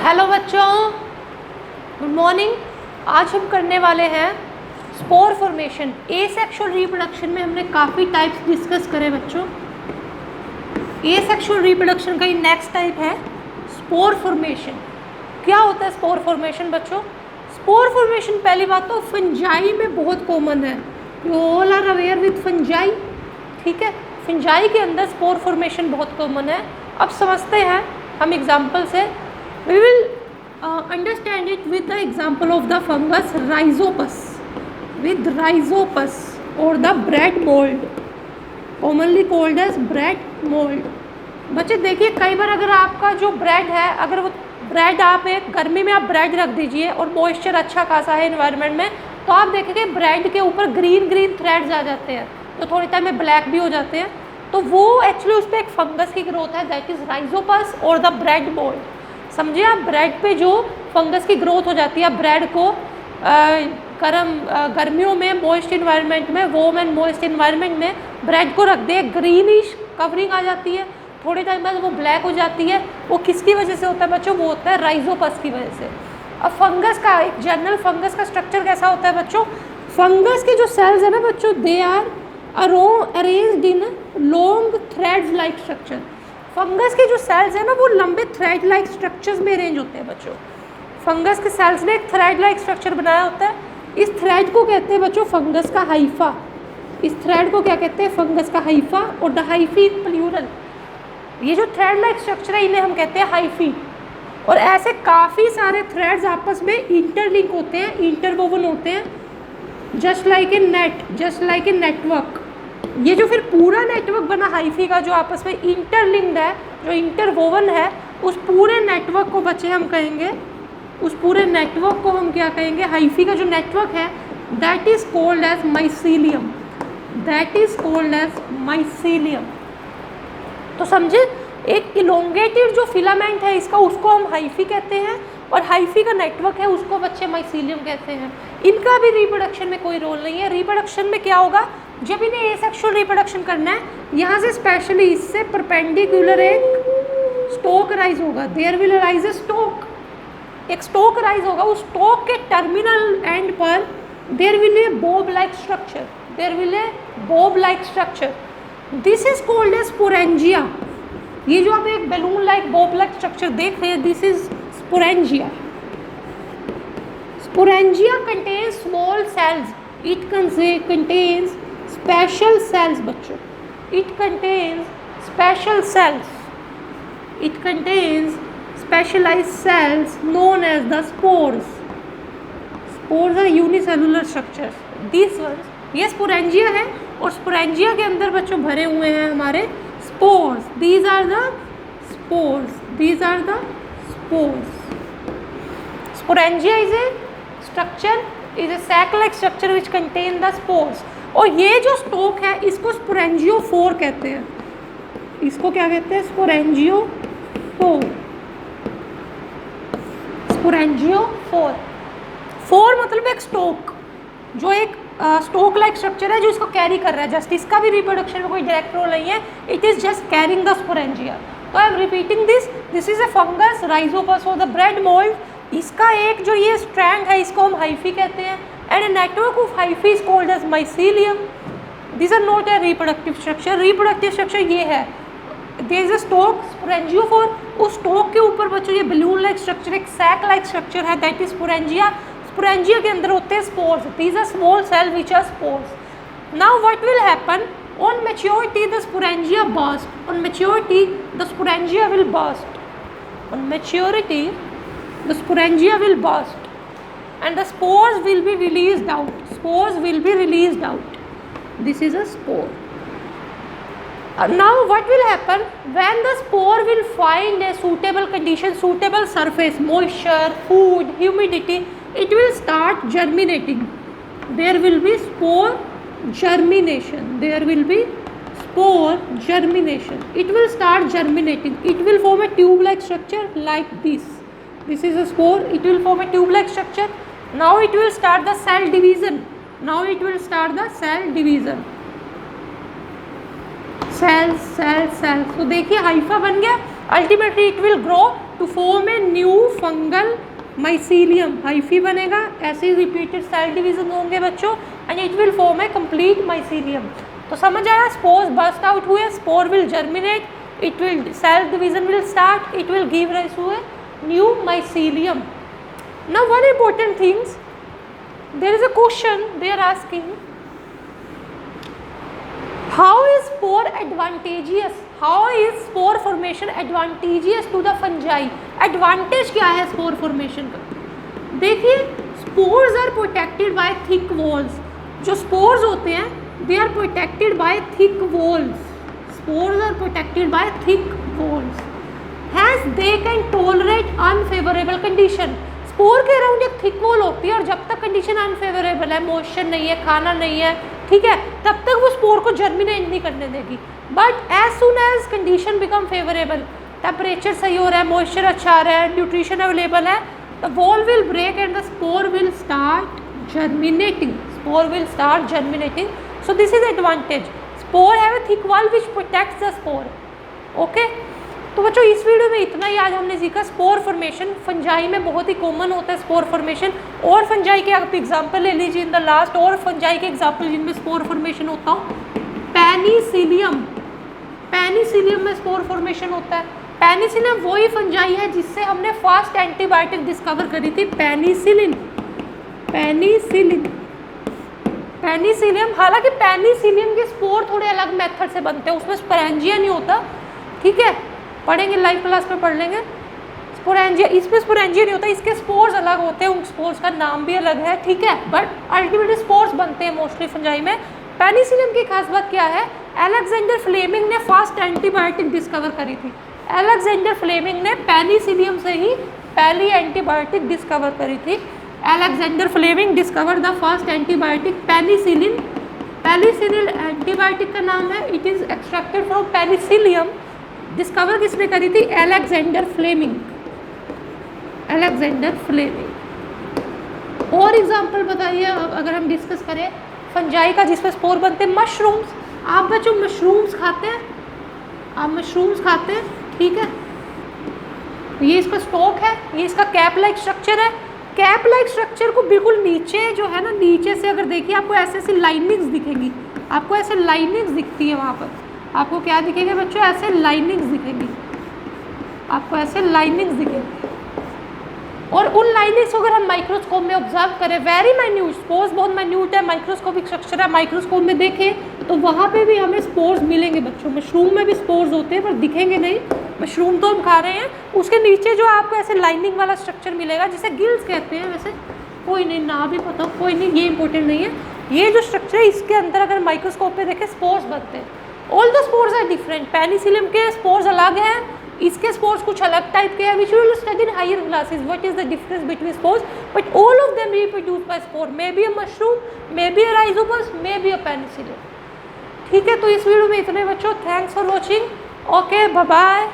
Hello बच्चों, good morning. आज हम करने वाले हैं स्पोर फॉर्मेशन। एसेक्सुअल रिप्रोडक्शन में हमने काफ़ी टाइप्स डिस्कस करे बच्चों। एसेक्सुअल रिप्रोडक्शन का ही नेक्स्ट टाइप है स्पोर फॉर्मेशन। क्या होता है स्पोर फॉर्मेशन बच्चों? स्पोर फॉर्मेशन पहली बात तो फंजाई में बहुत कॉमन है। You all are aware with fungi, ठीक है। फंजाई के अंदर स्पोर फॉर्मेशन बहुत कॉमन है। अब समझते हैं हम एग्जाम्पल से। We will understand it with the example of the fungus Rhizopus, with Rhizopus or the bread mold, commonly called as bread mold। बच्चे देखिए, कई बार अगर आपका जो ब्रेड है, अगर वो ब्रेड आप एक गर्मी में आप ब्रेड रख दीजिए और मॉइस्चर अच्छा खासा है इन्वायरमेंट में, तो आप देखेंगे ब्रेड के ऊपर ग्रीन ग्रीन थ्रेड्स आ जाते हैं, तो थोड़ी टाइम में ब्लैक भी हो जाते हैं। तो वो एक्चुअली उस पर एक फंगस की ग्रोथ है, दैट इज राइजोपस और द ब्रेड मोल्ड। समझिए, आप ब्रेड पे जो फंगस की ग्रोथ हो जाती है, ब्रेड को गर्मियों में मॉइस्ट इन्वायरमेंट में, वार्म एंड मॉइस्ट इन्वायरमेंट में ब्रेड को रख दे, ग्रीनिश कवरिंग आ जाती है, थोड़े टाइम बाद वो ब्लैक हो जाती है। वो किसकी वजह से होता है बच्चों? वो होता है राइजोपस की वजह से। अब फंगस का एक जनरल फंगस का स्ट्रक्चर कैसा होता है बच्चों? फंगस के जो सेल्स है ना बच्चों, they are arranged in long threads like structure. Fungus के जो सेल्स हैं ना, वो लंबे थ्रेड लाइक स्ट्रक्चर्स में अरेंज होते हैं बच्चों। फंगस के सेल्स ने एक थ्रेड लाइक स्ट्रक्चर बनाया होता है। इस थ्रेड को कहते हैं बच्चों फंगस का हाइफा। इस थ्रेड को क्या कहते हैं? फंगस का हाइफा, और द हाइफी प्लूरल। ये जो थ्रेड लाइक स्ट्रक्चर है, इन्हें हम कहते हैं हाइफी। और ऐसे काफ़ी सारे थ्रेड्स आपस में इंटरलिंक होते हैं, इंटरवोवन होते हैं, just like a net, just like a network. ये जो फिर पूरा नेटवर्क बना हाइफी का, जो आपस में इंटरलिंक्ड है, जो इंटरवोवन है, उस पूरे नेटवर्क को बच्चे हम कहेंगे, उस पूरे नेटवर्क को हम क्या कहेंगे? हाइफी का जो नेटवर्क है, that is called as mycelium, that is called as mycelium. तो समझे, एक इलोंगेटेड जो फिलामेंट है इसका, उसको हम हाइफी कहते हैं, और हाइफी का नेटवर्क है उसको बच्चे माइसीलियम कहते हैं। इनका भी रिप्रोडक्शन में कोई रोल नहीं है। रिप्रोडक्शन में क्या होगा? जब इन्हें एसेक्सुअल रिप्रोडक्शन करना है, यहाँ से स्पेशली इससे परपेंडिकुलर एक स्टोक राइज होगा, there will rise a stalk, एक स्टोक राइज होगा। उस स्टोक के टर्मिनल एंड पर there will a bob like structure, there will a bob like structure. This is called as sporangia. ये जो आप एक balloon like bob like structure देख रहे हैं, this is sporangia. Sporangia contains small cells. It contains special cells बच्चों. It contains special cells. It contains specialized cells known as the spores. Spores are unicellular structures. These ones, ये sporangia है, और sporangia के अंदर बच्चों भरे हुए हैं हमारे spores. These are the spores. These are the spores. Sporangia is a structure, is a sac-like structure which contain the spores. और ये जो स्टोक है, इसको स्पोरेंजियोफोर कहते हैं। इसको क्या कहते हैं? स्पोरेंजियोफोर। स्पोरेंजियोफोर, फोर मतलब एक स्टोक, जो एक स्टोक लाइक स्ट्रक्चर है जो इसको कैरी कर रहा है। जस्ट इसका भी रिप्रोडक्शन में कोई डायरेक्ट रोल नहीं है, it is just carrying the sporangia. तो I am repeating this, this is a fungus Rhizopus और द ब्रेड मोल्ड। इसका एक जो ये स्ट्रैंड है, इसको हम हाइफी कहते हैं, and a network of hyphae is called as mycelium. This are not a reproductive structure. Reproductive structure ये है, there is a stalk sporangiophore, उस स्टोक के ऊपर बच्चों ये बैलून लाइक स्ट्रक्चर, एक सैक लाइक स्ट्रक्चर है, दैट इज स्पोरेंजिया। स्पोरेंजिया के अंदर होते हैं spores, these are small cell which are spores. Now what will happen? On maturity, the sporangia burst. On maturity, the sporangia will burst. On maturity, the sporangia will burst, and the spores will be released out. Spores will be released out. This is a spore. Now, what will happen when the spore will find a suitable condition, suitable surface, moisture, food, humidity? It will start germinating. There will be spore germination. There will be spore germination. It will start germinating. It will form a tube-like structure like this. This is a spore. It will form a tube-like structure. Now it will start the cell division. Now it will start the cell division. Cells, cells, cells. तो देखिए Haifa बन गया. Ultimately it will grow to form a new fungal mycelium, hyphae बनेगा, ऐसे ही repeated cell division होंगे बच्चों, and it will form A complete mycelium. तो समझ आया, स्पोर्स बर्स्ट आउट हुए, spore will germinate, it will cell division will start, it will give rise to a new mycelium. Now one important things, there is a question they are asking, how is spore advantageous, how is spore formation advantageous to the fungi? Advantage क्या है spore formation का? देखिए, spores are protected by thick walls, जो spores होते हैं they are protected by thick walls, spores are protected by thick walls, hence they can tolerate unfavorable condition। Spore के around एक thick wall होती है और जब तक कंडीशन अनफेवरेबल है, मॉइस्चर नहीं है, खाना नहीं है, ठीक है, तब तक वो स्पोर को जर्मिनेट नहीं करने देगी। But as soon as condition become favourable, temperature सही हो रहा है, मॉइस्चर अच्छा आ रहा है, न्यूट्रिशन अवेलेबल है, the wall will break and the spore will start germinating, spore will start germinating. So this is advantage, spore have a thick wall which protects the spore. Okay, तो बच्चों इस video में इतना ही आज हमने सीखा। Spore formation fungi में बहुत ही कॉमन होता है स्पोर फॉर्मेशन, और फंजाई के आप एग्जांपल ले लीजिए इन द लास्ट, और फंजाई के एग्जांपल जिनमें स्पोर फॉर्मेशन होता हो, पेनिसिलियम, पेनिसिलियम में स्पोर फॉर्मेशन होता है। पेनिसिलियम वही फंजाई है जिससे हमने फास्ट एंटीबायोटिक डिस्कवर करी थी, पेनिसिलिन, पेनिसिलिन, पेनिसिलियम। हालांकि पेनिसिलियम के स्पोर थोड़े अलग मेथड से बनते हैं, उसमें स्पोरेंजिया नहीं होता, ठीक है, पढ़ेंगे लाइव क्लास में पढ़ लेंगे। स्पोरेंजिया, इसमें स्पोरेंजिया नहीं होता, इसके स्पोर्स अलग होते हैं, उन स्पोर्स का नाम भी अलग है, ठीक है, बट अल्टीमेटली स्पोर्स बनते हैं मोस्टली फंजाई में। पेनिसिलियम की खास बात क्या है, अलेक्जेंडर फ्लेमिंग ने फास्ट एंटीबायोटिक डिस्कवर करी थी, अलेक्जेंडर फ्लेमिंग ने पेनिसिलियम से ही पहली एंटीबायोटिक डिस्कवर करी थी। Alexander Fleming discover the first antibiotic penicillin, penicillin antibiotic का नाम है, it is extracted from penicillium. Discover किसने करी थी, अलेक्जेंडर फ्लेमिंग, अलेक्जेंडर फ्लेमिंग। और एग्जांपल बताइए अगर हम डिस्कस करें फंजाई का जिसमें स्पोर बनते हैं, मशरूम्स। आप बच्चों मशरूम्स खाते हैं, आप मशरूम्स खाते हैं, ठीक है, ये इसका स्टॉक है, ये इसका कैप लाइक स्ट्रक्चर है। कैप लाइक स्ट्रक्चर को बिल्कुल नीचे जो है ना, नीचे से अगर देखिए आपको ऐसे ऐसी लाइनिंग्स दिखेंगी, आपको ऐसे लाइनिंग्स दिखती है, वहाँ पर आपको क्या दिखेंगे बच्चों, ऐसे लाइनिंग्स दिखेंगी, आपको ऐसे लाइनिंग्स दिखेंगी। और उन लाइनिंग्स को अगर हम माइक्रोस्कोप में ऑब्जर्व करें, वेरी माइन्यूट, स्पोर्स बहुत माइन्यूट है, माइक्रोस्कोपिक स्ट्रक्चर है, माइक्रोस्कोप में देखें तो वहाँ पे भी हमें स्पोर्स मिलेंगे बच्चों। मशरूम में भी स्पोर्स होते हैं पर दिखेंगे नहीं, मशरूम तो हम खा रहे हैं, उसके नीचे जो आपको ऐसे लाइनिंग वाला स्ट्रक्चर मिलेगा जिसे गिल्स कहते हैं, वैसे कोई नहीं ना भी पता, कोई नहीं, ये इंपॉर्टेंट नहीं है। ये जो स्ट्रक्चर है इसके अंदर अगर माइक्रोस्कोप में देखें स्पोर्स बनते हैं। All the spores are different, penicillium के स्पोर्स अलग हैं, इसके स्पोर्स कुछ अलग टाइप के हैं, which will study in higher classes what is the difference between spores, but all of them reproduce by spore, may be a mushroom, may be a rhizopus, may be a penicillium. ठीक है, तो इस video में इतने बच्चों, thanks for watching, okay, bye bye.